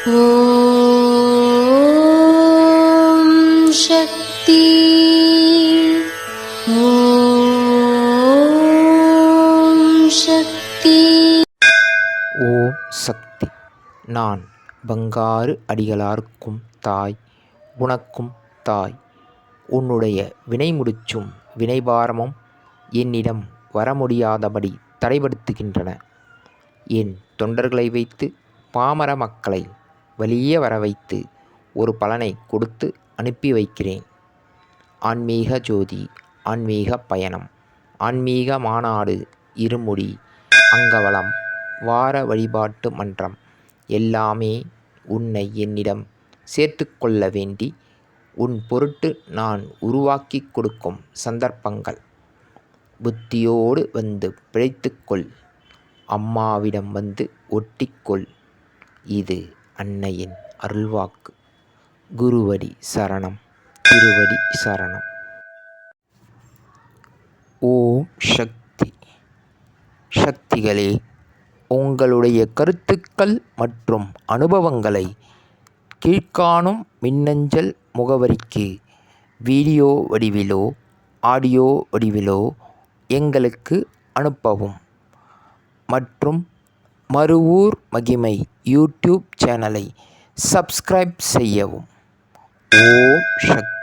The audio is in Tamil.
ஓம் சக்தி. ஓம் சக்தி. ஓம் சக்தி. நான் பங்காரு அடிகளார்க்கும் தாய், உனக்கும் தாய். உன்னுடைய வினை முடிச்சும் வினைபாரமும் என்னிடம் வர முடியாதபடி தடைபடுத்துகின்றன. என் தொண்டர்களை வைத்து பாமர மக்களை வலிய வர வைத்து ஒரு பலனை கொடுத்து அனுப்பி வைக்கிறேன். ஆன்மீக ஜோதி, ஆன்மீக பயணம், ஆன்மீக மாநாடு, இருமுடி, அங்கவலம், வார வழிபாட்டு மன்றம் எல்லாமே உன்னை என்னிடம் சேர்த்து கொள்ள வேண்டி உன் பொருட்டு நான் உருவாக்கி கொடுக்கும் சந்தர்ப்பங்கள். புத்தியோடு வந்து பிழைத்துக்கொள். அம்மாவிடம் வந்து ஒட்டிக்கொள். இது அன்னையின் அருள்வாக்கு. குருவடி சரணம், திருவடி சரணம். ஓம் சக்தி. சக்திகளே, உங்களுடைய கருத்துக்கள் மற்றும் அனுபவங்களை கீழ்காணும் மின்னஞ்சல் முகவரிக்கு வீடியோ வடிவிலோ ஆடியோ வடிவிலோ எங்களுக்கு அனுப்பவும். மற்றும் மறுவூர் மகிமை யூடியூப் சேனலை சப்ஸ்கிரைப் செய்யவும். ஓம் சக்தி.